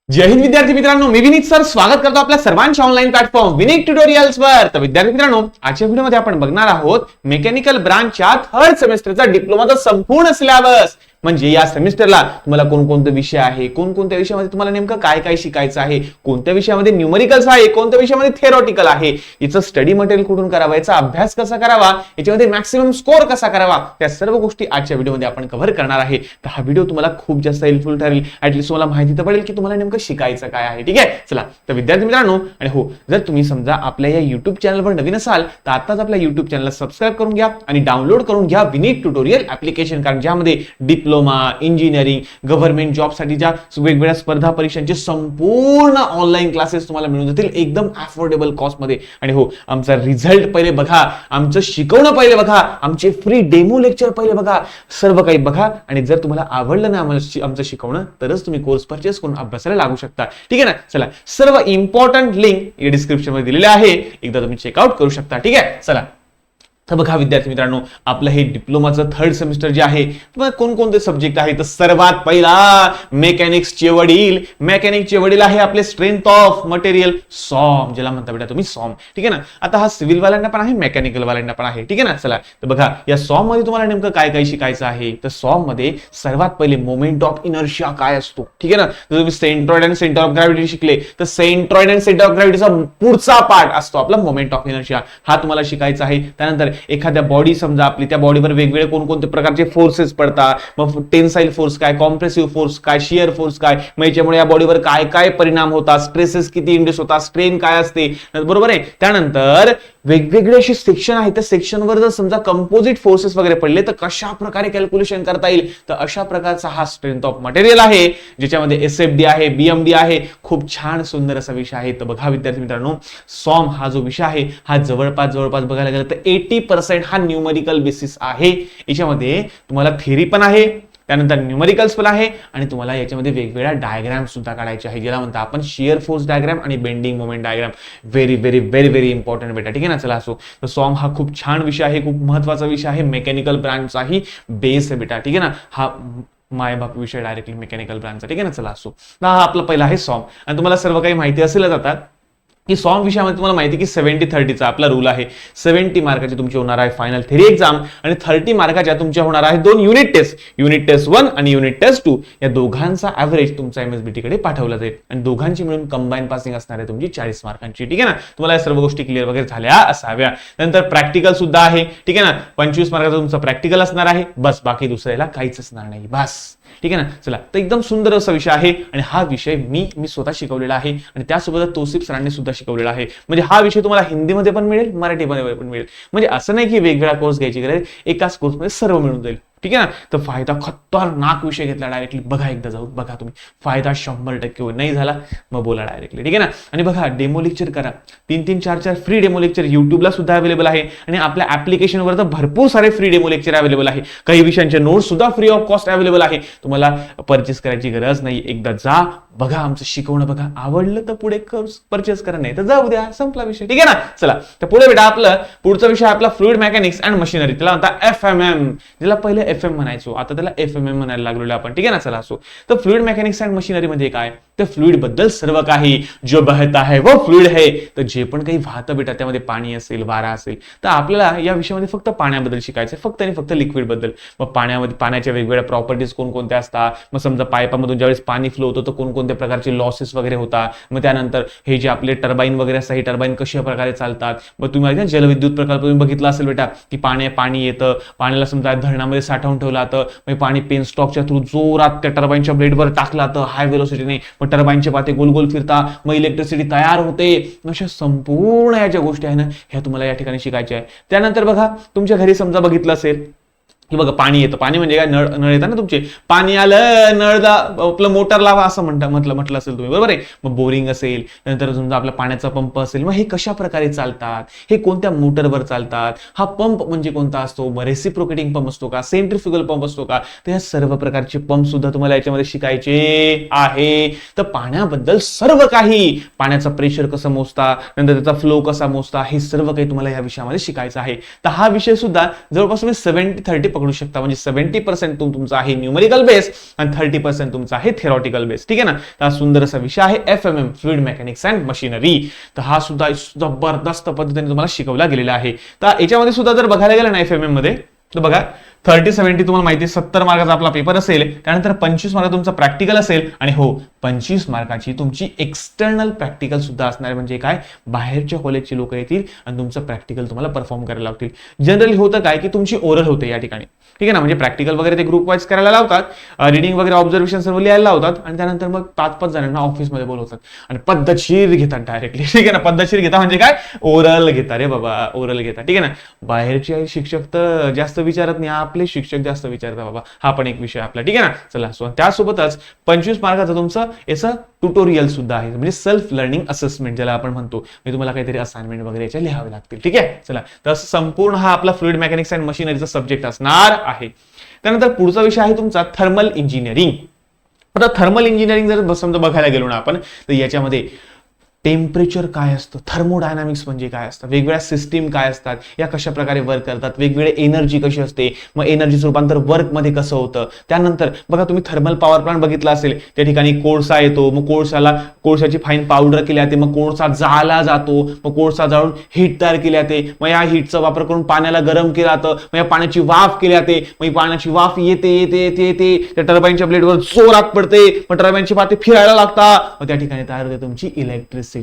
जय हिंद विद्यार्थी मित्रांनो, मी विनीत सर स्वागत करतो आपल्या सर्वांच्या ऑनलाईन प्लॅटफॉर्म विनीत ट्युटोरियल्स वर. तर विद्यार्थी मित्रांनो, आजच्या व्हिडिओमध्ये आपण बघणार आहोत मेकॅनिकल ब्रांचच्या थर्ड सेमेस्टरचा डिप्लोमाचा संपूर्ण सिलेबस. म्हणजे या सेमिस्टरला तुम्हाला कोणकोणते विषय आहे, कोणकोणत्या विषयामध्ये तुम्हाला नेमकं काय काय शिकायचं आहे, कोणत्या विषयामध्ये न्यूमेरिकल्स आहे, कोणत्या विषयामध्ये थिअरॉटिकल आहे, याचं स्टडी मटेरियल कुठून करावा, याचा अभ्यास कसा करावा, याच्यामध्ये मॅक्सिमम स्कोर कसा करावा, त्या सर्व गोष्टी आजच्या व्हिडिओमध्ये आपण कव्हर करणार आहे. तर हा व्हिडिओ तुम्हाला खूप जास्त हेल्पफुल ठरेल. ऍटलीस्ट तुम्हाला माहिती तर पडेल की तुम्हाला नेमकं शिकायचं काय आहे. ठीक आहे, चला तर विद्यार्थी मित्रांनो, आणि हो, जर तुम्ही समजा आपल्या या युट्यूब चॅनलवर नवीन असाल तर आताच आपल्या युट्यूब चॅनलला सबस्क्राईब करून घ्या आणि डाउनलोड करून घ्या विनीत ट्युटोरियल ऍप्लिकेशन. कारण ज्यामध्ये डिप्लोमा, इंजिनिअरिंग, गव्हर्नमेंट जॉब साठीच्या वेगवेगळ्या स्पर्धा परीक्षांचे संपूर्ण ऑनलाईन क्लासेस तुम्हाला मिळून जातील एकदम अफोर्डेबल कॉस्ट मध्ये. आणि हो, आमचा रिझल्ट पहिले बघा, आमचं शिकवणं पहिले बघा, आमचे फ्री डेमो लेक्चर पहिले बघा, सर्व काही बघा. आणि जर तुम्हाला आवडलं ना आमचं शिकवणं, तरच तुम्ही कोर्स परचेस करून अभ्यासाला लागू शकता. ठीक आहे ना. चला, सर्व इम्पॉर्टंट लिंक या डिस्क्रिप्शन मध्ये दिलेले आहे, एकदा तुम्ही चेकआउट करू शकता. ठीक आहे, चला तर बघा विद्यार्थी मित्रांनो, आपलं हे डिप्लोमाचं थर्ड सेमिस्टर जे आहे, कोणकोणते सब्जेक्ट आहे. तर सर्वात पहिला मेकॅनिक्सचे वडील. मेकॅनिक्सचे वडील आहे आपले स्ट्रेंथ ऑफ मटेरियल, सॉम, ज्याला म्हणता बेटा तुम्ही सॉम. ठीक आहे ना. आता हा सिव्हिल वाल्यांना पण आहे, मेकॅनिकल वाल्यांना पण आहे. ठीक आहे ना. चला तर बघा, या सॉम मध्ये तुम्हाला नेमकं काय काय शिकायचं आहे. तर सॉम मध्ये सर्वात पहिले मोमेंट ऑफ इनर्शिया काय असतो. ठीक आहे ना. जर तुम्ही सेंट्रॉइड आणि सेंटर ऑफ ग्रॅव्हिटी शिकले तर सेंट्रॉइड आणि सेंटर ऑफ ग्रॅव्हिटीचा पुढचा पार्ट असतो आपला मोमेंट ऑफ इनर्शिया, हा तुम्हाला शिकायचा आहे. त्यानंतर एखाद्या बॉडी समजा आपली, त्या बॉडीवर वेगवेगळे कोणकोणते प्रकारचे फोर्सेस पडतात, मग टेन्साइल फोर्स काय, कॉम्प्रेसिव्ह फोर्स काय, शियर फोर्स काय, मग याच्यामुळे या बॉडीवर काय काय परिणाम होतात, स्ट्रेसेस किती इंड्यूस होतात, स्ट्रेन काय असते, बरोबर आहे. त्यानंतर वेगवेगळे असे सेक्शन आहेत, त्या सेक्शनवर जर समजा कंपोजिट फोर्सेस वगैरे पडले तर कशा प्रकारे कॅल्क्युलेशन करता येईल. तर अशा प्रकारचा हा स्ट्रेंथ ऑफ मटेरियल आहे, ज्याच्यामध्ये एसएफडी आहे, बीएमडी आहे. खूप छान सुंदर असा विषय आहे. तर बघा विद्यार्थी मित्रांनो, सॉम हा जो विषय आहे, हा जवळपास बघायला गेलं तर 80% हा न्यूमेरिकल बेसिस आहे. याच्यामध्ये तुम्हाला थिअरी पण आहे, त्यानंतर न्यूमेरिकल्स पण आहे, आणि तुम्हाला याच्यामध्ये वेगवेगळ्या डायग्राम सुद्धा काढायचे आहे, ज्याला म्हणतात आपण शियर फोर्स डायग्राम आणि bending moment diagram. Very very very very important बेटा. ठीक आहे ना. चला, असो तर सॉम हा खूप छान विषय आहे, खूप महत्वाचा विषय आहे, मेकॅनिकल ब्रांचचाही बेस आहे बेटा. ठीक आहे ना. हा मायबाप विषय डायरेक्टली मेकॅनिकल ब्रांचचा. ठीक आहे ना. चला, असो हा आपला पहिला आहे सॉम. आणि तुम्हाला सर्व काही माहिती असेलच आता की सॉम विषयामध्ये तुम्हाला माहिती की 70-30चा आपला रूल आहे. 70 मार्काची तुमची होणार आहे फायनल थेरी एक्झाम, आणि 30 मार्काच्या तुमच्या होणार आहे 2 युनिट टेस्ट, युनिट टेस्ट 1 आणि युनिट टेस्ट 2. या दोघांचा ऍव्हरेज तुमचा MSBT कडे पाठवला जाईल, आणि दोघांची मिळून कंबाईन पासिंग असणार आहे तुमची 40 मार्कांची. ठीक आहे ना. तुम्हाला या सर्व गोष्टी क्लिअर वगैरे झाल्या असाव्या. नंतर प्रॅक्टिकल सुद्धा आहे. ठीक आहे ना. 25 मार्काचा तुमचा प्रॅक्टिकल असणार आहे, बस. बाकी दुसऱ्याला काहीच असणार नाही, बस. ठीक आहे ना. चला, तर एकदम सुंदर असा विषय आहे, आणि हा विषय मी स्वतः शिकवलेला आहे, आणि त्यासोबत तौसिफ सरांनी सुद्धा शिकवलेला आहे. म्हणजे हा विषय तुम्हाला हिंदीमध्ये पण मिळेल, मराठीमध्ये पण मिळेल. म्हणजे असं नाही की वेगवेगळा कोर्स घ्यायची गरज, एकाच कोर्समध्ये सर्व मिळून जाईल. ठीक आहे ना. तर फायदा खतरनाक विषय घेतला डायरेक्टली. बघा एकदा जाऊन बघा तुम्ही, फायदा 100% होईल. नाही झाला मग बोला डायरेक्टली. ठीक आहे ना. आणि बघा, डेमो लेक्चर करा, 3-3, 4-4 फ्री डेमो लेक्चर युट्यूबला सुद्धा अवेलेबल आहे, आणि आपल्या ऍप्लिकेशनवर तर भरपूर सारे फ्री डेमो लेक्चर अवेलेबल आहे. काही विषयांचे नोट्स सुद्धा फ्री ऑफ कॉस्ट अवेलेबल आहे. तुम्हाला परचेस करायची गरज नाही. एकदा जा, बघा, आमचं शिकवणं बघा, आवडलं तर पुढे परचेस करा, नाही तर जाऊ द्या, संपला विषय. ठीक आहे ना. चला, तर पुढे बेटा आपलं पुढचा विषय आपला फ्लुइड मेकॅनिक्स अँड मशिनरी, त्याला म्हणता FMM, ज्याला पहिले FM म्हणायचो, आता त्याला FMM म्हणायला लागलेलो आपण. ठीक आहे ना. चला, असो तर फ्लुइड मेकॅनिक्स अँड मशिनरी मध्ये काय, तर फ्लुइड बद्दल सर्व काही, जो बहता है वो फ्लुइड है. तर जे पण काही वाहतं बेटा, त्यामध्ये पाणी असेल, वारा असेल, तर आपल्याला या विषयामध्ये फक्त पाण्याबद्दल शिकायचं, फक्त आणि फक्त लिक्विड बद्दल. मग पाण्यामध्ये पाण्याच्या वेगवेगळ्या प्रॉपर्टीज कोणकोणत्या असतात, मग समजा पाईपामधून ज्यावेळेस पाणी फ्लो होतं तर कोणकोणत्या प्रकारचे लॉसेस वगैरे होतात. मग त्यानंतर हे जे आपले टर्बाईन वगैरे असतात, हे टर्बाईन कशा प्रकारे चालतात. मग तुम्ही जलविद्युत प्रकल्प तुम्ही बघितला असेल बेटा, की पाणी येतं, पाण्याला समजा धरणामध्ये साठवून ठेवलं जातं, मग पाणी पेनस्टॉकच्या थ्रू जोरात त्या टर्बाईनच्या ब्लेडवर टाकला तर हाय व्हेलोसिटीने, मग टर्बाईनचे पाते गोल गोल फिरता, मग इलेक्ट्रिसिटी तयार होते. अशा संपूर्ण या ज्या गोष्टी आहे ना, ह्या तुम्हाला या ठिकाणी शिकायच्या आहे. त्यानंतर बघा, तुमच्या घरी समजा बघितलं असेल की बघा, पाणी येतं, पाणी म्हणजे काय, नळ येतात ना तुमचे, पाणी आलं, नळ आपलं मोटर लावा असं म्हटलं असेल तुम्ही, बरोबर आहे. मग बोरिंग असेल, नंतर समजा आपला पाण्याचा पंप असेल, मग हे कशा प्रकारे चालतात, हे कोणत्या मोटरवर चालतात, हा पंप म्हणजे कोणता असतो, मग रेसिप्रोकेटिंग पंप असतो का, सेंट्रिफ्युगल पंप असतो का, तर या सर्व प्रकारचे पंप सुद्धा तुम्हाला याच्यामध्ये शिकायचे आहे. तर पाण्याबद्दल सर्व काही, पाण्याचा प्रेशर कसं मोजता, नंतर त्याचा फ्लो कसा मोजता, हे सर्व काही तुम्हाला या विषयामध्ये शिकायचं आहे. तर हा विषय सुद्धा जवळपास 70-30 पकडू शकता. म्हणजे 70% तुमचा आहे न्यूमेरिकल बेस आणि 30% तुमचा आहे थेरॉटिकल बेस. ठीक आहे ना. तर हा सुंदर असा विषय आहे FMM, fluid mechanics and machinery. तर हा सुद्धा जबरदस्त पद्धतीने तुम्हाला शिकवला गेलेला आहे. तर याच्यामध्ये सुद्धा जर बघायला गेलं ना FMM मध्ये, तर बघा 30-70 तुम्हाला माहिती 70 मार्काचा आपला पेपर असेल, त्यानंतर 25 मार्क तुमचा प्रॅक्टिकल असेल आणि हो 25 मार्काची तुमची एक्सटर्नल प्रॅक्टिकल सुद्धा असणार. म्हणजे काय, बाहेरच्या कॉलेजचे लोक येतील आणि तुमचं प्रॅक्टिकल तुम्हाला परफॉर्म करायला लावतील. जनरली होतं काय की तुमची ओरल होते या ठिकाणी. ठीक आहे ना. म्हणजे प्रॅक्टिकल वगैरे ते ग्रुप वाईज करायला लावतात, रिडिंग वगैरे ऑब्झर्वेशन सर्व लिहायला लावतात आणि त्यानंतर मग 5-5 जणांना ऑफिसमध्ये बोलवतात आणि पद्धतशीर घेतात डायरेक्टली. ठीक आहे ना. पद्धतशीर घेता म्हणजे काय, ओरल घेता रे बाबा, ओरल घेता. ठीक आहे ना. बाहेरचे शिक्षक तर जास्त विचारत नाही, आपले शिक्षक जास्त विचारतात बाबा. हा पण एक विषय आपला. ठीक आहे ना. चला, त्यासोबतच 25 मार्काचं तुमचं याचं ट्युटोरियल सुद्धा आहे, म्हणजे सेल्फ लर्निंग असेसमेंट ज्याला आपण म्हणतो. म्हणजे तुम्हाला काहीतरी असाइनमेंट वगैरे याच्या लिहावे लागतील. ठीक आहे. चला, तर संपूर्ण हा आपला फ्लुइड मेकॅनिक्स अँड मशिनरीचा सब्जेक्ट असणार आहे. त्यानंतर पुढचा विषय आहे तुमचा थर्मल इंजिनिअरिंग. आता थर्मल इंजिनिअरिंग जर समजा बघायला गेलो ना आपण, तर याच्यामध्ये टेम्परेचर काय असतं, थर्मोडायनामिक्स म्हणजे काय असतं, वेगवेगळ्या सिस्टीम काय असतात, या कशा प्रकारे वर्क करतात, वेगवेगळे एनर्जी कशी असते, मग एनर्जीचं रूपांतर वर्क मध्ये कसं होतं. त्यानंतर बघा तुम्ही थर्मल पॉवर प्लांट बघितला असेल, त्या ठिकाणी कोळसा येतो, मग कोळशाची फाईन पावडर केली जाते, मग कोळसा जाळला जातो, मग कोळसा जाळून हीट तयार केली जाते, मग या हीटचा वापर करून पाण्याला गरम केलं जातं, मग या पाण्याची वाफ केली जाते, मग पाण्याची वाफ येते त्या टर्बाईनच्या ब्लेडवर जोरात पडते, मग टर्बाईनची पाते फिरायला लागतात, मग त्या ठिकाणी तयार होते तुमची इलेक्ट्रिसिटी.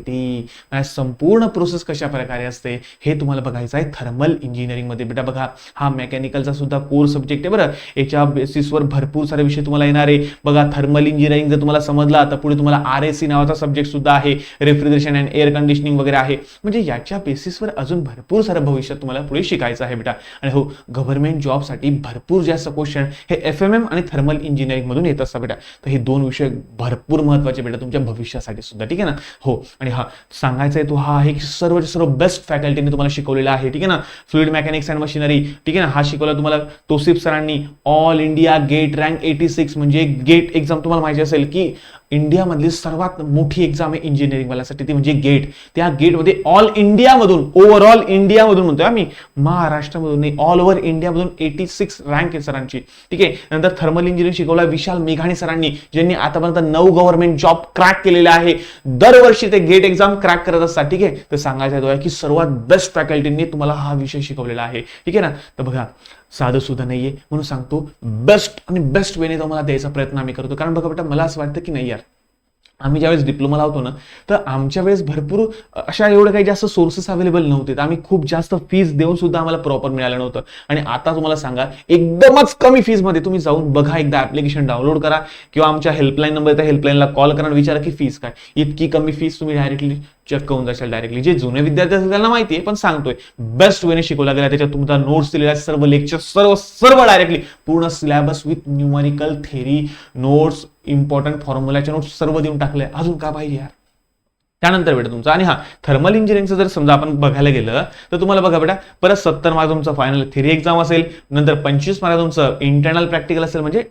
संपूर्ण प्रोसेस कशा प्रकारे असते हे तुम्हाला बघायचं आहे थर्मल इंजिनिअरिंग मध्ये. बेटा बघा, हा मेकॅनिकलचा सुद्धा कोर सब्जेक्ट आहे बरं. याच्या बेसिसवर भरपूर सारे विषय तुम्हाला येणार आहे. बघा, थर्मल इंजिनिअरिंग जर तुम्हाला समजला तर पुढे तुम्हाला RAC नावाचा सब्जेक्ट सुद्धा आहे, रेफ्रिजरेशन अँड एअर कंडिशनिंग वगैरे आहे. म्हणजे याच्या बेसिसवर अजून भरपूर सारं भविष्यात तुम्हाला पुढे शिकायचं आहे बेटा. आणि हो, गव्हर्नमेंट जॉबसाठी भरपूर जास्त क्वेश्चन हे FMM आणि थर्मल इंजिनिअरिंग मधून येत असतात बेटा. तर हे दोन विषय भरपूर महत्वाचे बेटा तुमच्या भविष्यासाठी सुद्धा. ठीक आहे ना. हो, आणि हा सांगायचा आहे तो हा आहे की सर्व बेस्ट फॅकल्टीने तुम्हाला शिकवलेला आहे. ठीक आहे ना. Fluid mechanics and machinery. ठीक आहे ना. हा शिकवला तुम्हाला तोसिफ सरांनी. ऑल इंडिया गेट रँक 86, म्हणजे गेट एक्झाम तुम्हाला माहिती असेल की इंडियामधली सर्वात मोठी एक्झाम आहे इंजिनिअरिंग वाल्यासाठी, ती म्हणजे गेट. त्या गेटमध्ये ऑल इंडियामधून, ओव्हरऑल इंडियामधून म्हणतोय आम्ही, महाराष्ट्रामधून नाही, ऑल ओव्हर इंडियामधून 86 रँक आहे सरांची. ठीक आहे. नंतर थर्मल इंजिनिअरिंग शिकवला विशाल मेघाणी सरांनी, ज्यांनी आतापर्यंत 9 गव्हर्नमेंट जॉब क्रॅक केलेले आहे. दरवर्षी ते गेट एक्झाम क्रॅक करत असतात. ठीक आहे. तर सांगायचं आहे की सर्वात बेस्ट फॅकल्टीने तुम्हाला हा विषय शिकवलेला आहे. ठीक आहे ना. तर बघा, साधं सुद्धा नाहीये, म्हणून सांगतो बेस्ट आणि बेस्ट वेने तुम्हाला द्यायचा प्रयत्न आम्ही करतो. कारण बघा बेटा, मला असं वाटतं की नाही यार, आम्ही ज्यावेळेस डिप्लोमा लावतो ना, तर आमच्या वेळेस भरपूर अशा एवढे काही जास्त सोर्सेस अवेलेबल नव्हते. आम्ही खूप जास्त फीस देऊन सुद्धा आम्हाला प्रॉपर मिळालं नव्हतं. आणि आता तुम्हाला सांगा, एकदमच कमी फीस मध्ये तुम्ही जाऊन बघा, एकदा ऍप्लिकेशन डाउनलोड करा किंवा आमच्या हेल्पलाईन नंबर, त्या हेल्पलाईनला कॉल करा आणि विचारा की फीस काय. इतकी कमी फीस तुम्ही डायरेक्टली चेक करून जाशाल डायरेक्टली. जे जुने विद्यार्थी असतील त्यांना माहिती आहे, पण सांगतोय बेस्ट वेने शिकवला गेला. त्याच्यात तुमचा नोट्स दिलेला, सर्व लेक्चर सर्व डायरेक्टली पूर्ण syllabus with numerical theory notes, important फॉर्म्युलाचे नोट्स सर्व देऊन टाकले. अजून का पाहिजे यार. त्यानंतर बेटा तुमचा, आणि हा थर्मल इंजिनिअरिंगचं जर समजा आपण बघायला गेलं तर तुम्हाला बघा बेटा, परत 70 मार्क तुमचं फायनल थेरी एक्झाम असेल, नंतर 25 मार्क तुमचं इंटरनल प्रॅक्टिकल असेल, म्हणजे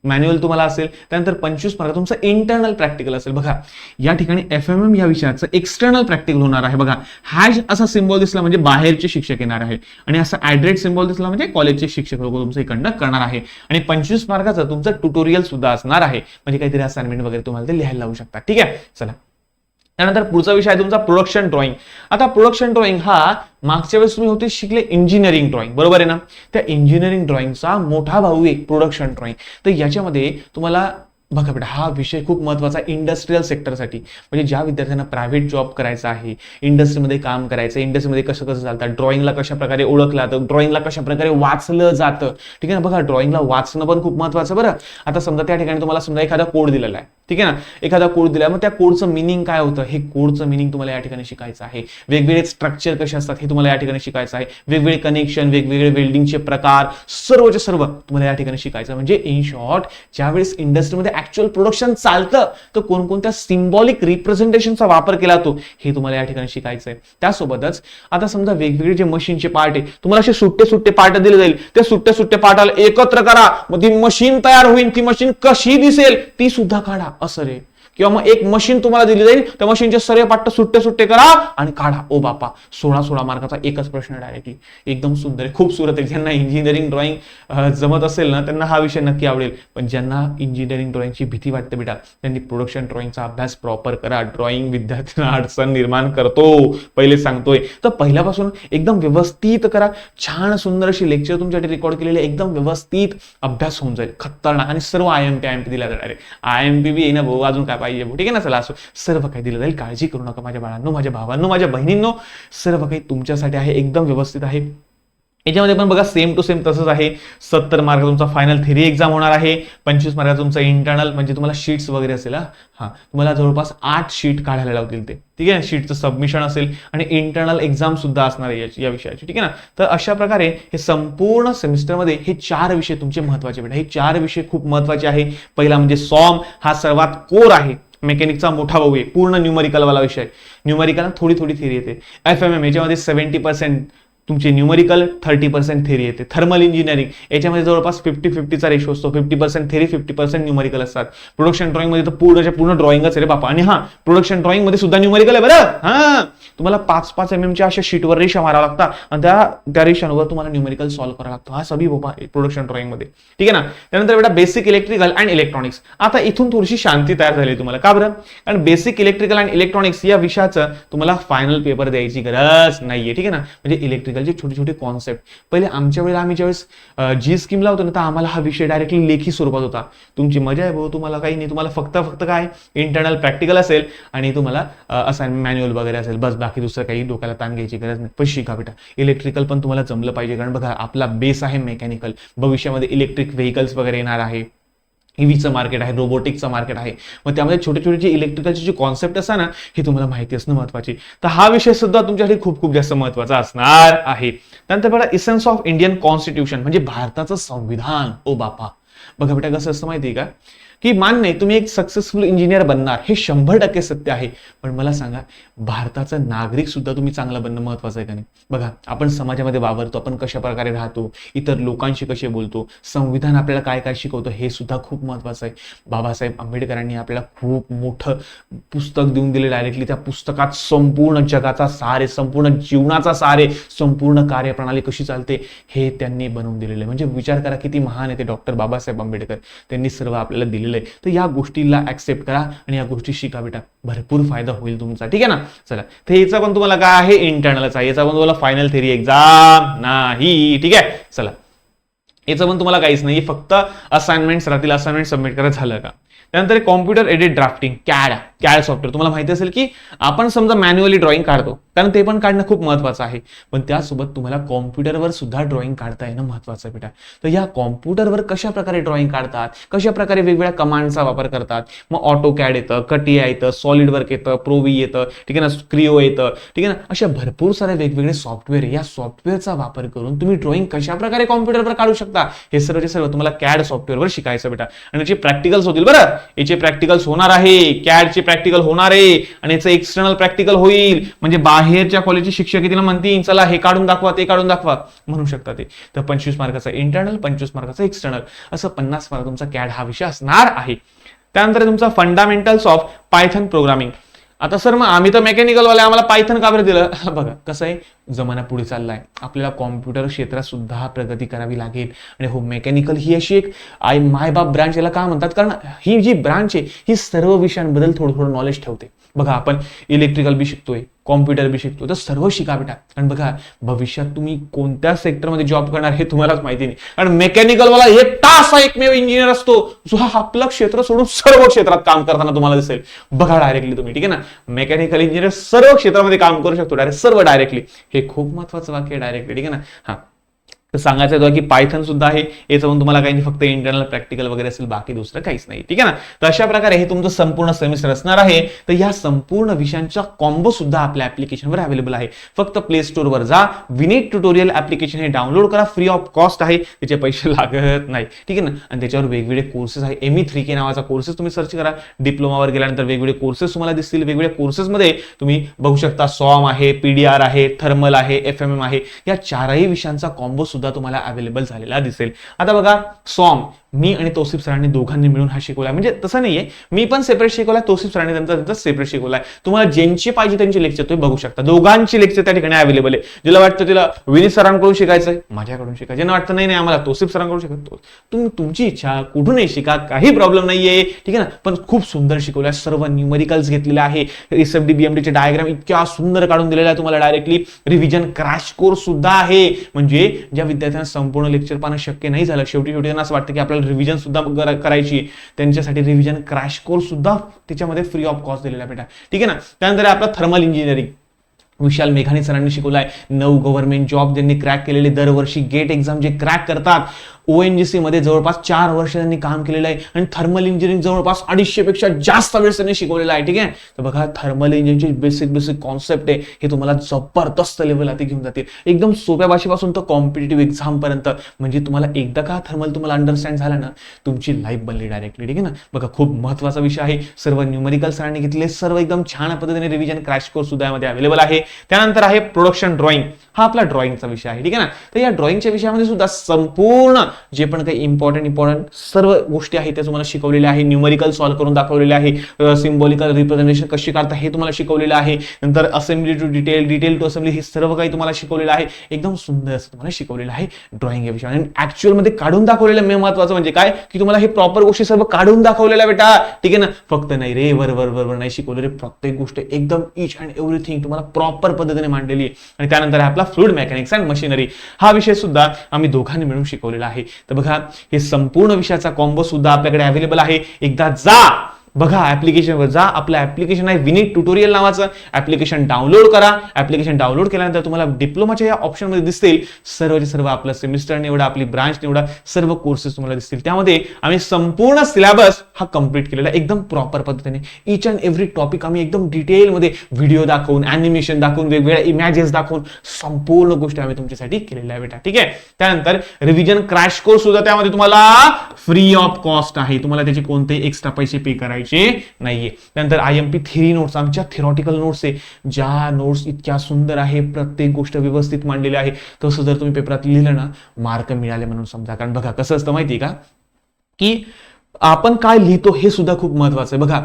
मॅन्युअल तुम्हाला असेल, त्यानंतर 25 मार्क तुमचं इंटरनल प्रॅक्टिकल असेल. बघा, या ठिकाणी FMM या विषयाचं एक्सटर्नल प्रॅक्टिकल होणार आहे. बघा, हॅश असा सिम्बॉल दिसला म्हणजे बाहेरचे शिक्षक येणार आहे, आणि असा ऍड्रेस सिम्बॉल दिसला म्हणजे कॉलेजचे शिक्षक लोक तुमचं इकडनं करणार आहे. आणि 25 मार्काचं तुमचं ट्युटोरियल सुद्धा असणार आहे, म्हणजे काहीतरी असाइनमेंट वगैरे तुम्हाला ते लिहायला लावू शकता. ठीक आहे. चला, त्यानंतर पुढचा विषय आहे तुमचा प्रोडक्शन ड्रॉइंग. आता प्रोडक्शन ड्रॉइंग हा मागच्या वेळेस तुम्ही होते शिकले इंजिनिअरिंग ड्रॉइंग, बरोबर आहे ना. त्या इंजिनिअरिंग ड्रॉइंगचा मोठा भाऊ आहे प्रोडक्शन ड्रॉइंग. तर याच्यामध्ये तुम्हाला बघा बेटा, हा विषय खूप महत्वाचा इंडस्ट्रियल सेक्टरसाठी, म्हणजे ज्या विद्यार्थ्यांना प्रायव्हेट जॉब करायचा आहे, इंडस्ट्रीमध्ये काम करायचं, इंडस्ट्रीमध्ये कसं चालतं, ड्रॉइंगला कशा प्रकारे ओळखलं जातं, ड्रॉइंगला कशा प्रकारे वाचलं जातं. ठीक आहे ना. बघा, ड्रॉइंगला वाचणं पण खूप महत्वाचं बरं. आता समजा त्या ठिकाणी तुम्हाला समजा एखादा कोड दिलेला आहे, ठीक आहे ना, एखादा कोड दिला, मग त्या कोडचं मिनिंग काय होतं, हे कोडचं मिनिंग तुम्हाला या ठिकाणी शिकायचं आहे. वेगवेगळे स्ट्रक्चर कसे असतात हे तुम्हाला या ठिकाणी शिकायचं आहे. वेगवेगळे कनेक्शन, वेगवेगळे वेल्डिंगचे प्रकार, सर्वचे सर्व तुम्हाला या ठिकाणी शिकायचं. म्हणजे इन शॉर्ट, ज्यावेळेस इंडस्ट्रीमध्ये ऍक्च्युअल प्रोडक्शन चालतं तर कोणकोणत्या सिम्बॉलिक रिप्रेझेंटेशनचा वापर केला जातो हे तुम्हाला या ठिकाणी शिकायचं आहे. त्यासोबतच आता समजा वेगवेगळे जे मशीनचे पार्ट आहे, तुम्हाला असे सुट्टे पार्ट दिले जाईल, त्या सुट्ट्या पार्टाला एकत्र करा, मग ती मशीन तयार होईल. ती मशीन कशी दिसेल ती सुद्धा काढा. असं रे, किंवा मग एक मशीन तुम्हाला दिली जाईल, त्या मशीनचे सर्व पाठ सुट्टे सुट्टे करा आणि काढा. ओ बापा, 16 मार्काचा एकच प्रश्न डायरेक्टली. एकदम सुंदर आहे, खूप सुरत आहे. ज्यांना इंजिनिअरिंग ड्रॉइंग जमत असेल ना त्यांना हा विषय नक्की आवडेल. पण ज्यांना इंजिनिअरिंग ड्रॉइंगची भीती वाटते बेटा, त्यांनी प्रोडक्शन ड्रॉइंगचा अभ्यास प्रॉपर करा. ड्रॉइंग विद्यार्थ्यांना अडचण निर्माण करतो, पहिले सांगतोय. तर पहिल्यापासून एकदम व्यवस्थित करा. छान सुंदर अशी लेक्चर तुमच्यासाठी रेकॉर्ड केलेले, एकदम व्यवस्थित अभ्यास होऊन जाईल, खतरनाक. आणि सर्व IMP दिला जाणार आहे. IMP बी आहे ना भाऊ, अजून काय पाहिजे, ठीक आहे ना. चला, असो, सर्व काही दिलं जाईल. काळजी करू नका माझ्या बाळांनो, माझ्या भावांनो, माझ्या बहिणींनो, सर्व काही तुमच्यासाठी आहे, एकदम व्यवस्थित आहे. याच्यामध्ये पण बघा सेम टू सेम तसंच आहे. 70 मार्क तुमचा फायनल थेरी एक्झाम होणार आहे. 25 मार्क तुमचा इंटरनल, म्हणजे तुम्हाला शीट्स वगैरे असेल. हा, तुम्हाला जवळपास 8 शीट काढायला लावतील ते, ठीक आहे. शीटचं सबमिशन असेल आणि इंटरनल एक्झाम सुद्धा असणार आहे या विषयाची, ठीक आहे ना. तर अशा प्रकारे हे संपूर्ण सेमिस्टरमध्ये हे 4 विषय तुमचे महत्वाचे बेटा. हे 4 विषय खूप महत्वाचे आहे. पहिला म्हणजे सॉम, हा सर्वात कोर आहे, मेकॅनिकचा मोठा भाऊ आहे, पूर्ण न्यूमरिकल वाला विषय. न्यूमरिकल थोडी थेरी येते. FMM याच्यामध्ये 70% तुमची न्यूमरिकल, 30% थेरी येते. थर्मल इंजिनिअरिंग याच्यामध्ये जवळपास 50-50चा रेशो असतो. 50% थेरी, 50% न्यूमरिकल असतात. प्रोडक्शन ड्रॉइंग मध्ये तर पूर्ण ड्रॉइंगच आहे रे बापा. आणि हा, प्रोडक्शन ड्रॉइंग मध्ये सुद्धा न्यूमरिकल आहे बरं. हा, तुम्हाला 5-5 mm अशा शीटवर रेषा मारावं लागतात आणि त्या रेषांवर तुम्हाला न्यूमरिकल सॉल्व्ह करावं लागतं. हा सभी बाबा प्रोडक्शन ड्रॉइंग मध्ये, ठीक आहे ना. त्यानंतर बेटा बेसिक इलेक्ट्रिकल अँड इलेक्ट्रॉनिक्स. आता इथून थोडीशी शांती तयार झाली तुम्हाला. का बरं? कारण बेसिक इलेक्ट्रिकल अँड इलेक्ट्रॉनिक्स या विषयाचं तुम्हाला फायनल पेपर द्यायची गरज नाहीये, ठीक आहे ना. म्हणजे इलेक्ट्रिकलचे छोटे छोटे कॉन्सेप्ट, पहिले आमच्या वेळेला आम्ही ज्यावेळेस जी स्कीम लावतो ना, तर आम्हाला हा विषय डायरेक्टली लेखी स्वरूपात होता. तुमची मजा आहे भाऊ, तुम्हाला काही नाही, तुम्हाला फक्त काय इंटरनल प्रॅक्टिकल असेल आणि तुम्हाला असाइनमेंट मॅन्युअल वगैरे असेल, बस. बाकी दुसरं काही डोक्याला ताण घ्यायची गरज नाही. पण शिका बेटा, इलेक्ट्रिकल पण तुम्हाला जमलं पाहिजे. कारण बघा, आपला बेस आहे मेकॅनिकल. भविष्यामध्ये इलेक्ट्रिक व्हेकल्स वगैरे येणार आहे, ईव्हीचं मार्केट आहे, रोबोटिक्सचं मार्केट आहे. मग त्यामध्ये छोटे छोटे जे इलेक्ट्रिकलचे जे कॉन्सेप्ट असतात ना, हे तुम्हाला माहिती असणं महत्वाचे. तर हा विषय सुद्धा तुमच्यासाठी खूप खूप जास्त महत्वाचा असणार आहे. त्यानंतर बघा, इसेन्स ऑफ इंडियन कॉन्स्टिट्यूशन, म्हणजे भारताचं संविधान. ओ बापा, बघा बेटा, कसं असतं माहिती आहे का, की मान्य तुम्ही एक सक्सेसफुल इंजिनियर बनणार, हे 100% सत्य आहे. पण मला सांगा, भारताचा नागरिक सुद्धा तुम्ही चांगला बनणं महत्वाचं आहे का नाही? बघा, आपण समाजामध्ये वावरतो, आपण कशा प्रकारे राहतो, इतर लोकांशी कसे बोलतो, संविधान आपल्याला काय काय शिकवतो, हे सुद्धा खूप महत्वाचं आहे. बाबासाहेब आंबेडकरांनी आपल्याला खूप मोठं पुस्तक देऊन दिले. डायरेक्टली त्या पुस्तकात संपूर्ण जगाचा सार आहे, संपूर्ण जीवनाचा सार आहे, संपूर्ण कार्यप्रणाली कशी चालते हे त्यांनी बनवून दिलेलं आहे. म्हणजे विचार करा किती महान आहे ते डॉक्टर बाबासाहेब आंबेडकर. त्यांनी सर्व आपल्याला दिलेलं. तर या गोष्टीला ऍक्सेप्ट करा आणि या गोष्टी शिका बेटा, भरपूर फायदा होईल तुमचा, ठीक आहे ना. चला, तर याचा पण तुम्हाला काय आहे, इंटरनलचा. याचा पण तुम्हाला फायनल थेरी एक्झाम नाही, ठीक आहे. चला, याचं पण तुम्हाला काहीच नाही, फक्त असाइनमेंट्स राहतील. असाइनमेंट सबमिट करा, झालं का. त्यानंतर computer edit drafting, CAD software. तुम्हाला माहिती असेल की आपण समजा मॅन्युअली ड्रॉइंग काढतो, कारण ते पण काढणं खूप महत्वाचं आहे. पण त्यासोबत तुम्हाला कॉम्प्युटरवर सुद्धा ड्रॉइंग काढता येणं महत्वाचं आहे बेटा. तर या कॉम्प्युटरवर कशा प्रकारे ड्रॉइंग काढतात, कशा प्रकारे वेगवेगळ्या कमांडचा वापर करतात. मग ऑटो कॅड येतं, कटिया येतं, सॉलिड वर्क येतं, प्रोवी येतं, ठीक आहे ना, क्रिओ येतं, ठीक आहे ना. अशा भरपूर सारे वेगवेगळे सॉफ्टवेअर. या सॉफ्टवेअरचा वापर करून तुम्ही ड्रॉइंग कशा प्रकारे कॉम्प्युटरवर काढू शकता, हे सर्वचे सर्व तुम्हाला कॅड सॉफ्टवेअरवर शिकायचं बेटा. आणि याचे प्रॅक्टिकल्स होतील बरं. याचे प्रॅक्टिकल्स होणार आहे, कॅडचे प्रॅक्टिकल होणार आहे आणि याचं एक्सटर्नल प्रॅक्टिकल होईल. म्हणजे बाहेरच्या कॉलेजचे शिक्षक येतील, म्हणतील चला हे काढून दाखवा, ते काढून दाखवा, म्हणू शकता ते. तर 25 मार्काचा इंटरनल, 25 मार्काचा एक्सटर्नल, असं 50 मार्क तुमचा कॅड हा विषय असणार आहे. त्यानंतर तुमचा फंडामेंटल्स ऑफ पायथन प्रोग्रामिंग. आता सर मग आम्ही तर मेकॅनिकल वाले, आम्हाला पायथन का बरं दिलं? बघा कसं आहे, जमाना पुढे चाललाय, आपल्याला कॉम्प्युटर क्षेत्रात सुद्धा प्रगती करावी लागेल. आणि हो, मेकॅनिकल ही अशी एक मायबाप ब्रांच याला का म्हणतात, कारण ही जी ब्रांच आहे ही सर्व विषयांबद्दल थोडं नॉलेज ठेवते. बघा, आपण इलेक्ट्रिकल बी शिकतोय, कॉम्प्युटर बी शिकतो, तर सर्व शिका बेटा. कारण बघा, भविष्यात तुम्ही कोणत्या सेक्टरमध्ये जॉब करणार हे तुम्हालाच माहिती नाही. कारण मेकॅनिकल वाला एकटा असा एकमेव इंजिनियर असतो जो हा आपलं क्षेत्र सोडून सर्व क्षेत्रात काम करताना तुम्हाला दिसेल. बघा डायरेक्टली तुम्ही, ठीक आहे ना. मेकॅनिकल इंजिनियर सर्व क्षेत्रामध्ये काम करू शकतो, डायरेक्ट सर्व डायरेक्टली. हे खूप महत्वाचं वाक्य आहे, डायरेक्टली, ठीक आहे ना. हा, तर सांगायचं होतं की पायथन सुद्धा आहे. याचं पण तुम्हाला काही नाही, फक्त इंटरनल प्रॅक्टिकल वगैरे असेल, बाकी दुसरं काहीच नाही, ठीक आहे ना. तर अशा प्रकारे हे तुमचं संपूर्ण सेमिस्टर असणार आहे. तर या संपूर्ण विषयांचा कॉम्बो सुद्धा आपल्या ऍप्लिकेशनवर अवेलेबल आहे. फक्त प्ले स्टोअरवर जा, विनीत ट्युटोरियल ऍप्लिकेशन हे डाउनलोड करा, फ्री ऑफ कॉस्ट आहे, त्याचे पैसे लागत नाही, ठीक आहे ना. आणि त्याच्यावर वेगवेगळे कोर्सेस आहे. ME3K नावाचा कोर्सेस तुम्ही सर्च करा. डिप्लोमावर गेल्यानंतर वेगवेगळे कोर्सेस तुम्हाला दिसतील. वेगवेगळ्या कोर्सेसमध्ये तुम्ही बघू शकता, सॉम आहे, PDR आहे, थर्मल आहे, FMM आहे. या 4ही विषयांचा कॉम्बो सुद्धा तुम्हाला अवेलेबल झालेला दिसेल. आता बघा, सॉम मी आणि तौसिफ सरांनी दोघांनी मिळून हा शिकवलाय. म्हणजे तसं नाहीये, मी पण सेपरेट शिकवलाय, तौसिफ सरांनी त्यांचा सेपरेट शिकवलाय. तुम्हाला ज्यांची पाहिजे त्यांची लेक्चर तुम्ही बघू शकता. दोघांची लेक्चर त्या ठिकाणी अवेलेबल आहे. ज्याला वाटतं तिला विनीत सरांकडून शिकायचंय, माझ्याकडून शिकायचं. ज्यांना वाटतं नाही आम्हाला तौसिफ सरांकडून शिकायचं, तुम्ही तुमची इच्छा कुठूनही शिका, काही प्रॉब्लेम नाहीये. ठीक आहे ना. पण खूप सुंदर शिकवलंय. सर्व न्यूमेरिकल्स घेतलेले आहे. एसएफडी बीएमडीचे डायग्राम इतक्या सुंदर काढून दिलेला आहे तुम्हाला. डायरेक्टली रिव्हिजन क्रॅश कोर्स सुद्धा आहे. म्हणजे ज्या विद्यार्थ्यांना संपूर्ण लेक्चर पाहणं शक्य नाही झालं, शेवटी त्यांना असं वाटतं की आपल्याला रिव्हिजन सुद्धा करायची, त्यांच्यासाठी रिव्हिजन क्रॅश कोर्स सुद्धा त्याच्यामध्ये फ्री ऑफ कॉस्ट दिलेला आहे बेटा. ठीक आहे ना. त्यानंतर आपला थर्मल इंजिनिअरिंग विशाल मेघानी सरांनी शिकवलाय. 9 गव्हर्नमेंट जॉब ज्यांनी क्रॅक केलेले, दरवर्षी गेट एक्झाम जे क्रॅक करतात, ओएनजीसी मध्ये जवळपास 4 वर्ष त्यांनी काम केलेलं आहे आणि थर्मल इंजिनिअरिंग जवळपास 250 पेक्षा जास्त वेळेस त्यांनी शिकवलेलं आहे. ठीक आहे. तर बघा थर्मल इंजिनिअरिंगची बेसिक कॉन्सेप्ट आहे, हे तुम्हाला जबरदस्त लेवलला ते घेऊन जातील. एकदम सोप्या भाषेपासून तर कॉम्पिटेटिव्ह एक्झाम पर्यंत. म्हणजे तुम्हाला एकदा का थर्मल तुम्हाला अंडरस्टँड झाला ना, तुमची लाईफ बनली डायरेक्टली. ठीक आहे ना. बघा खूप महत्त्वाचा विषय आहे. सर्व न्यूमेरिकल सरांनी घेतले, सर्व एकदम छान पद्धतीने रिव्हिजन क्रॅश कोर्स सुद्धा यामध्ये अवेलेबल आहे. त्यानंतर आहे प्रोडक्शन ड्रॉइंग. हा आपला ड्रॉइंगचा विषय आहे. ठीक आहे ना. तर या ड्रॉइंगच्या विषयामध्ये सुद्धा संपूर्ण जे पण काही इम्पॉर्टंट सर्व गोष्टी आहेत त्या तुम्हाला शिकवलेल्या आहे. न्यूमेरिकल सॉल्व्ह करून दाखवलेले आहे. सिम्बॉलिकल रिप्रेझेंटेशन कशी करता हे तुम्हाला शिकवलेलं आहे. नंतर assembly to detail, detail to assembly, हे सर्व काही तुम्हाला शिकवलेलं आहे. एकदम सुंदर असं तुम्हाला शिकवलेलं आहे ड्रॉइंग या विषयामध्ये. आणि ऍक्च्युअल मध्ये काढून दाखवलेलं महत्वाचं म्हणजे काय की तुम्हाला हे प्रॉपर गोष्टी सर्व काढून दाखवलेल्या बेटा. ठीक आहे ना. फक्त नाही रे वर नाही शिकवलेले, प्रत्येक गोष्ट एकदम ईच अँड एव्हरीथिंग तुम्हाला प्रॉपर पद्धतीने मांडलेली आहे. आणि त्यानंतर आपला फ्लुइड मेकॅनिक्स अँड मशिनरी हा विषय सुद्धा आम्ही दोघांनी मिळून शिकवलेला आहे. तर बघा हे संपूर्ण विषयाचा कॉम्बो सुद्धा आपल्याकडे अवेलेबल आहे. एकदा जा बघा ऍप्लिकेशनवर जा. आपलं ऍप्लिकेशन आहे विनीत ट्युटोरियल नावाचं. ऍप्लिकेशन डाउनलोड करा. ऍप्लिकेशन डाउनलोड केल्यानंतर तुम्हाला डिप्लोमाच्या या ऑप्शन मध्ये दिसतील सर्वचे सर्व. आपलं सेमिस्टर निवडा, आपली ब्रांच निवडा, सर्व कोर्सेस तुम्हाला दिसतील. त्यामध्ये आम्ही संपूर्ण सिलेबस हा कंप्लीट केलेला एकदम प्रॉपर पद्धतीने. ईच अँड एव्हरी टॉपिक आम्ही एकदम डिटेलमध्ये व्हिडिओ दाखवून, अॅनिमेशन दाखवून, वेगवेगळ्या इमेजेस दाखवून संपूर्ण गोष्टी आम्ही तुमच्यासाठी केलेल्या आहे बेटा. ठीक आहे. त्यानंतर रिव्हिजन क्रॅश कोर्स सुद्धा त्यामध्ये तुम्हाला फ्री ऑफ कॉस्ट आहे. तुम्हाला त्याचे कोणतेही एक्स्ट्रा पैसे पे करायचे नाहीये. त्यानंतर आयएमपी थेरी नोट्स, आमच्या थिअरॉटिकल नोट्स आहे, ज्या नोट्स इतक्या सुंदर आहे, प्रत्येक गोष्ट व्यवस्थित मांडलेली आहे. तसं जर तुम्ही पेपरात लिहिलं ना, मार्क मिळाले म्हणून समजा. कारण बघा कसं असतं माहिती का की आपण काय लिहितो हे सुद्धा खूप महत्वाचं आहे. बघा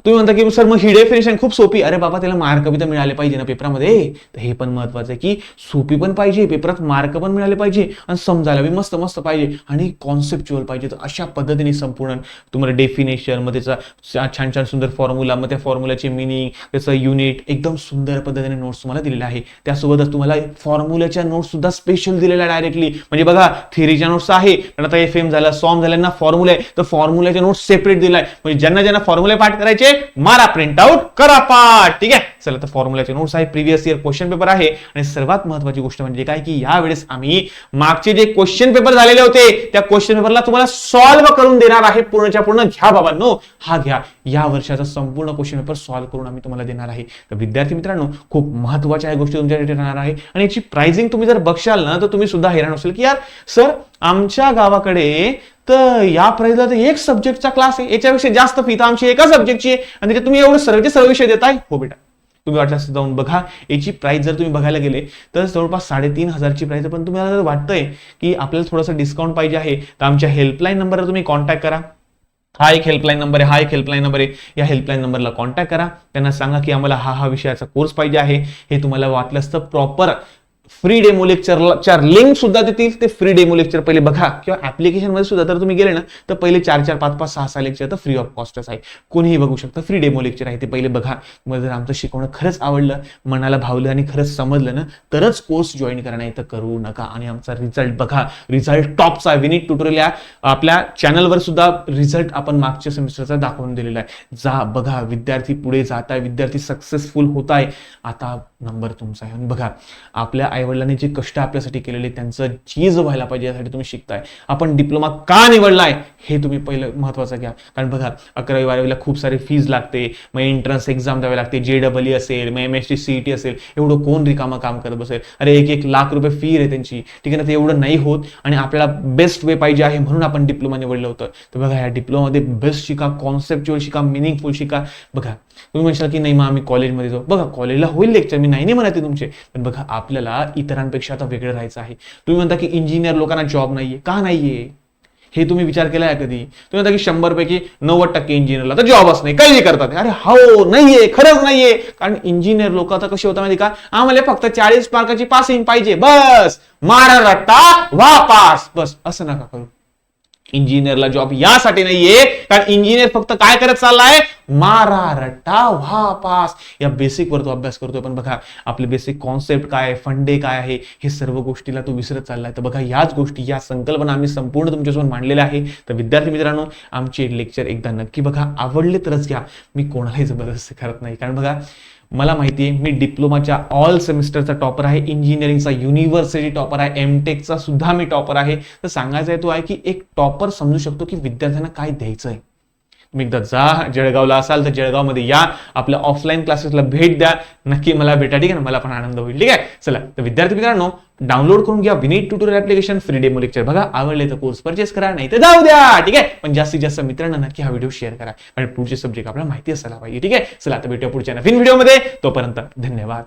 तुम्ही म्हणता की सर मग ही डेफिनेशन खूप सोपी, अरे बाबा त्याला मार्क बी तर मिळाले पाहिजे ना पेपरामध्ये. तर हे पण महत्वाचं आहे की सोपी पण पाहिजे, पेपरात मार्क पण मिळाले पाहिजे आणि समजायला बी मस्त पाहिजे आणि कॉन्सेप्च्युअल पाहिजे. तर अशा पद्धतीने संपूर्ण तुम्हाला डेफिनेशन मध्ये छान सुंदर फॉर्म्युला, मग त्या फॉर्म्युलाचे मिनिंग, त्याचं युनिट एकदम सुंदर पद्धतीने नोट्स तुम्हाला दिलेला आहे. त्यासोबतच तुम्हाला फॉर्म्युलाच्या नोट्स सुद्धा स्पेशल दिलेल्या डायरेक्टली. म्हणजे बघा थेरीच्या नोट्स आहे, पण आता FM झाला, सॉम झाल्यांना फॉर्म्युला आहे, तर फॉर्म्युलाचे नोट्स सेपरेट दिलाय. म्हणजे ज्यांना फॉर्म्युला पाठ करायचे मारा प्रिंट आउट करा पाठ. ठीक आहे. चला तर फॉर्म्युलाचे नोट्स आहे, प्रिव्हियस इयर क्वेश्चन पेपर आहे. आणि सर्वात महत्वाची गोष्ट म्हणजे काय की यावेळेस आम्ही मागचे जे क्वेश्चन पेपर झालेले होते त्या क्वेश्चन पेपरला तुम्हाला सॉल्व्ह करून देणार आहे. पूर्णच्या पूर्ण घ्या बाबांनो, हा घ्या. या वर्षाचा संपूर्ण क्वेश्चन पेपर सॉल्व्ह करून आम्ही तुम्हाला देणार आहे. तर विद्यार्थी मित्रांनो खूप महत्वाच्या गोष्टी तुमच्यासाठी राहणार आहे. आणि याची प्राइसिंग तुम्ही जर बघशाल ना तर तुम्ही सुद्धा हैराण असेल की यार सर आमच्या गावाकडे तर या प्राइसला तर एक सब्जेक्टचा क्लास आहे, याच्यापेक्षा जास्त फी तर आमची एका सब्जेक्टची आहे आणि त्याच्यात तुम्ही एवढं सर्व विषय देताय. हो बेटा, तुम्ही वाटल्यास जाऊन बघा. याची प्राइस जर तुम्ही बघायला गेले तर जवळपास 3,500ची प्राइस आहे. पण तुम्हाला जर वाटतंय की आपल्याला थोडंसं डिस्काउंट पाहिजे आहे तर आमच्या हेल्पलाईन नंबरवर तुम्ही कॉन्टॅक्ट करा. हा एक हेल्पलाईन नंबर आहे, हा एक हेल्पलाईन नंबर आहे. या हेल्पलाईन नंबरला कॉन्टॅक्ट करा. त्यांना सांगा की आम्हाला हा विषयाचा कोर्स पाहिजे आहे. हे तुम्हाला वाटलंच तर प्रॉपर फ्री डेमो लेक्चरच्या लिंक सुद्धा देतील. ते फ्री डेमो लेक्चर पहिले बघा. किंवा ऍप्लिकेशन मध्ये सुद्धा जर तुम्ही गेले ना तर पहिले 4, 5, 6 लेक्चर तर फ्री ऑफ कॉस्टच आहे. कोणीही बघू शकतं. फ्री डेमो लेक्चर आहे, ते पहिले बघा. मग जर आमचं शिकवणं खरंच आवडलं, मनाला भावलं आणि खरंच समजलं ना तरच कोर्स जॉईन करा, नाही तर करू नका. आणि आमचा रिझल्ट बघा, रिझल्ट टॉपचा आहे. विनीत ट्युटोरियल आपल्या चॅनलवर सुद्धा रिझल्ट आपण मागच्या सेमिस्टरचा दाखवून दिलेला आहे. जा बघा. विद्यार्थी पुढे जात आहे, विद्यार्थी सक्सेसफुल होत आहे. आता नंबर तुमचा आहे. बघा आपल्या आईवडिलांनी जे कष्ट आपल्यासाठी केलेले त्यांचं चीज व्हायला पाहिजे यासाठी तुम्ही शिकताय. आपण डिप्लोमा का निवडलाय हे तुम्ही पहिलं महत्वाचं घ्या. कारण बघा 11वी 12वीला खूप सारी फीज लागते, मग एंट्रन्स एक्झाम द्यावी लागते, JEE असेल, मग MSc CET असेल. एवढं कोण रिकामा काम करत बसेल. अरे 1 लाख रुपये फी आहे त्यांची. ठीक आहे ना. ते एवढं नाही होत आणि आपल्याला बेस्ट वे पाहिजे आहे म्हणून आपण डिप्लोमा निवडलं होतं. तर बघा या डिप्लोमामध्ये बेस्ट शिका, कॉन्सेप्च्युअल शिका, मिनिंगफुल शिका. बघा तुम्ही म्हणशाल की नाही मग आम्ही कॉलेजमध्ये जाऊ. बघा कॉलेजला होईल लेक्चर, मी नाही म्हणत तुमचे, पण बघा आपल्याला इतरांपेक्षा आता वेगळं राहायचं आहे. तुम्ही म्हणता की इंजिनियर लोकांना जॉब नाहीये. का नाहीये? हे तुम्ही विचार केलाय कधी? तुम्ही म्हणता की 100 पैकी 90% इंजिनियरला तर जॉबच नाही, काही करतात. अरे हो, नाहीये, खरंच नाहीये. कारण इंजिनियर लोक आता कसे होतात माहिती का, आम्हाला फक्त 40 मार्काची पासिंग पाहिजे, बस मारा रट्टा वा पास, बस असं नका करू. इंजिनियरला जॉब यासाठी नाहीये कारण इंजिनियर फक्त काय करत चाललाय, मारा रट्टा व्हा पास. या बेसिक वर तो अभ्यास करतोय, पण बघा आपले बेसिक कॉन्सेप्ट काय, फंडे काय आहे, हे सर्व गोष्टीला तो विसरत चाललाय. तर बघा याच गोष्टी, या संकल्पना आम्ही संपूर्ण तुमच्यासमोर मांडलेल्या आहे. तर विद्यार्थी मित्रांनो, आमचे लेक्चर एकदा नक्की बघा, आवडले तरच घ्या. मी कोणालाही जबरदस्ती करत नाही, कारण बघा मला माहिती आहे मी डिप्लोमाच्या ऑल सेमिस्टरचा टॉपर आहे, इंजिनिअरिंगचा युनिव्हर्सिटी टॉपर आहे, एमटेकचा सुद्धा मी टॉपर आहे. तर सांगायचं आहे तो आहे की एक टॉपर समजू शकतो की विद्यार्थ्यांना काय द्यायचं आहे. तुम्ही एकदा जा, जळगावला असाल तर जळगावमध्ये या, आपल्या ऑफलाईन क्लासेसला भेट द्या, नक्की मला भेटा, ठीक आहे ना, मला पण आनंद होईल. ठीक आहे, चला तर विद्यार्थी मित्रांनो, डाउनलोड करून घ्या Vineet tutorial application, free demo lecture बघा, आवडले तर कोर्स परचेस करा, नाही तर जाऊ द्या. ठीक आहे, पण जास्तीत जास्त मित्रांना नक्की हा व्हिडिओ शेअर करा, आणि पुढचे सब्जेक्ट आपल्याला माहिती असायला पाहिजे. ठीक आहे, चला तर भेटूया पुढच्या नवीन व्हिडिओमध्ये, तोपर्यंत धन्यवाद.